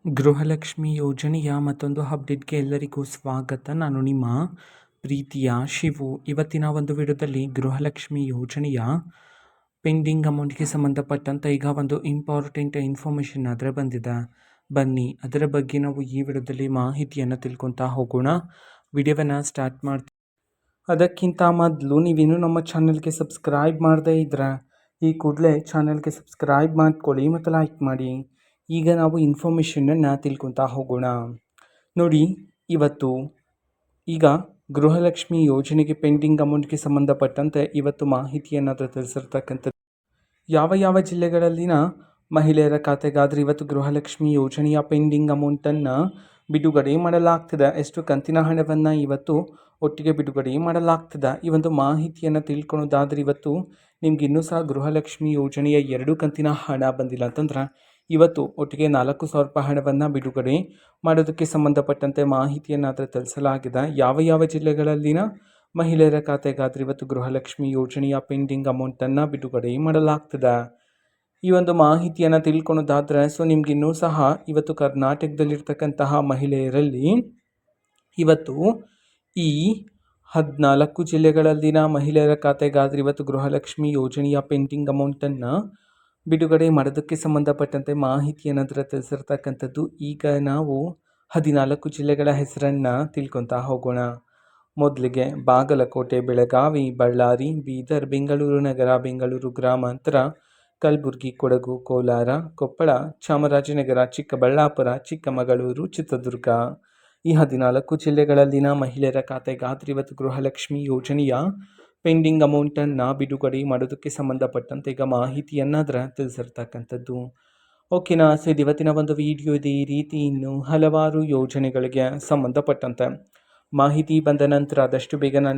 ಗೃಹಲಕ್ಷ್ಮಿ ಯೋಜನೆಯ ಮತ್ತೊಂದು ಅಪ್ಡೇಟ್ಗೆ ಎಲ್ಲರಿಗೂ ಸ್ವಾಗತ. ನಾನು ನಿಮ್ಮ ಪ್ರೀತಿಯ ಶಿವು. ಇವತ್ತಿನ ಒಂದು ವಿಡಿಯೋದಲ್ಲಿ ಗೃಹಲಕ್ಷ್ಮಿ ಯೋಜನೆಯ ಪೆಂಡಿಂಗ್ ಅಮೌಂಟ್ಗೆ ಸಂಬಂಧಪಟ್ಟಂತೆ ಈಗ ಒಂದು ಇಂಪಾರ್ಟೆಂಟ್ ಇನ್ಫಾರ್ಮೇಷನ್ ಆದರೆ ಬಂದಿದೆ. ಬನ್ನಿ ಅದರ ಬಗ್ಗೆ ನಾವು ಈ ವಿಡಿಯೋದಲ್ಲಿ ಮಾಹಿತಿಯನ್ನು ತಿಳ್ಕೊತಾ ಹೋಗೋಣ. ವಿಡಿಯೋವನ್ನು ಸ್ಟಾರ್ಟ್ ಮಾಡ್ತೀವಿ. ಅದಕ್ಕಿಂತ ಮೊದಲು ನೀವೇನು ನಮ್ಮ ಚಾನಲ್ಗೆ ಸಬ್ಸ್ಕ್ರೈಬ್ ಮಾಡದೇ ಇದ್ದರೆ ಈ ಕೂಡಲೇ ಚಾನಲ್ಗೆ ಸಬ್ಸ್ಕ್ರೈಬ್ ಮಾಡ್ಕೊಳ್ಳಿ ಮತ್ತು ಲೈಕ್ ಮಾಡಿ. ಈಗ ನಾವು ಇನ್ಫಾರ್ಮೇಷನನ್ನು ತಿಳ್ಕೊತಾ ಹೋಗೋಣ. ನೋಡಿ, ಇವತ್ತು ಈಗ ಗೃಹಲಕ್ಷ್ಮಿ ಯೋಜನೆಗೆ ಪೆಂಡಿಂಗ್ ಅಮೌಂಟ್ಗೆ ಸಂಬಂಧಪಟ್ಟಂತೆ ಇವತ್ತು ಮಾಹಿತಿಯನ್ನು ತಿಳಿಸಿರ್ತಕ್ಕಂಥದ್ದು. ಯಾವ ಜಿಲ್ಲೆಗಳಲ್ಲಿನ ಮಹಿಳೆಯರ ಖಾತೆಗಾದರೆ ಇವತ್ತು ಗೃಹಲಕ್ಷ್ಮಿ ಯೋಜನೆಯ ಪೆಂಡಿಂಗ್ ಅಮೌಂಟನ್ನು ಬಿಡುಗಡೆ ಮಾಡಲಾಗ್ತದೆ, ಎಷ್ಟು ಕಂತಿನ ಹಣವನ್ನು ಇವತ್ತು ಒಟ್ಟಿಗೆ ಬಿಡುಗಡೆ ಮಾಡಲಾಗ್ತದೆ, ಈ ಒಂದು ಮಾಹಿತಿಯನ್ನು ತಿಳ್ಕೊಳೋದಾದರೆ ಇವತ್ತು ನಿಮ್ಗೆ ಇನ್ನೂ ಸಹ ಗೃಹಲಕ್ಷ್ಮಿ ಯೋಜನೆಯ 2 ಕಂತಿನ ಹಣ ಬಂದಿಲ್ಲ ಅಂತಂದ್ರೆ ಇವತ್ತು ಒಟ್ಟಿಗೆ 4,000 ರೂಪಾಯಿ ಹಣವನ್ನು ಬಿಡುಗಡೆ ಮಾಡೋದಕ್ಕೆ ಸಂಬಂಧಪಟ್ಟಂತೆ ಮಾಹಿತಿಯನ್ನು ತಿಳಿಸಲಾಗಿದೆ. ಯಾವ ಜಿಲ್ಲೆಗಳಲ್ಲಿನ ಮಹಿಳೆಯರ ಖಾತೆಗಾದರೆ ಇವತ್ತು ಗೃಹಲಕ್ಷ್ಮಿ ಯೋಜನೆಯ ಪೆಂಡಿಂಗ್ ಅಮೌಂಟನ್ನು ಬಿಡುಗಡೆ ಮಾಡಲಾಗ್ತದೆ, ಈ ಒಂದು ಮಾಹಿತಿಯನ್ನು ತಿಳ್ಕೊಳೋದಾದರೆ ನಿಮ್ಗೆ ಇನ್ನೂ ಸಹ ಇವತ್ತು ಕರ್ನಾಟಕದಲ್ಲಿರ್ತಕ್ಕಂತಹ ಮಹಿಳೆಯರಲ್ಲಿ ಇವತ್ತು ಈ 14 ಜಿಲ್ಲೆಗಳಲ್ಲಿನ ಮಹಿಳೆಯರ ಖಾತೆಗಾದರೆ ಇವತ್ತು ಗೃಹಲಕ್ಷ್ಮಿ ಯೋಜನೆಯ ಪೆಂಡಿಂಗ್ ಅಮೌಂಟನ್ನು ಬಿಡುಗಡೆ ಮಾಡೋದಕ್ಕೆ ಸಂಬಂಧಪಟ್ಟಂತೆ ಮಾಹಿತಿಯನ್ನು ತಿಳಿಸಿರ್ತಕ್ಕಂಥದ್ದು. ಈಗ ನಾವು 14 ಜಿಲ್ಲೆಗಳ ಹೆಸರನ್ನು ತಿಳ್ಕೊತಾ ಹೋಗೋಣ. ಮೊದಲಿಗೆ ಬಾಗಲಕೋಟೆ, ಬೆಳಗಾವಿ, ಬಳ್ಳಾರಿ, ಬೀದರ್, ಬೆಂಗಳೂರು ನಗರ, ಬೆಂಗಳೂರು ಗ್ರಾಮಾಂತರ, ಕಲಬುರಗಿ, ಕೊಡಗು, ಕೋಲಾರ, ಕೊಪ್ಪಳ, ಚಾಮರಾಜನಗರ, ಚಿಕ್ಕಬಳ್ಳಾಪುರ, ಚಿಕ್ಕಮಗಳೂರು, ಚಿತ್ರದುರ್ಗ. ಈ 14 ಜಿಲ್ಲೆಗಳಲ್ಲಿನ ಮಹಿಳೆಯರ ಖಾತೆಗಾದರೆ ಇವತ್ತು ಗೃಹಲಕ್ಷ್ಮಿ ಯೋಜನೆಯ ಪೆಂಡಿಂಗ್ ಅಮೌಂಟನ್ನು ಬಿಡುಗಡೆ ಮಾಡೋದಕ್ಕೆ ಸಂಬಂಧಪಟ್ಟಂತೆ ಈಗ ಮಾಹಿತಿಯನ್ನು ತಿಳಿಸಿರ್ತಕ್ಕಂಥದ್ದು. ಓಕೆನಾ. ಇದು ಇವತ್ತಿನ ಒಂದು ವಿಡಿಯೋ ಇದೆ. ಈ ರೀತಿ ಇನ್ನು ಹಲವಾರು ಯೋಜನೆಗಳಿಗೆ ಸಂಬಂಧಪಟ್ಟಂತೆ ಮಾಹಿತಿ ಬಂದ ನಂತರ ಆದಷ್ಟು ಬೇಗ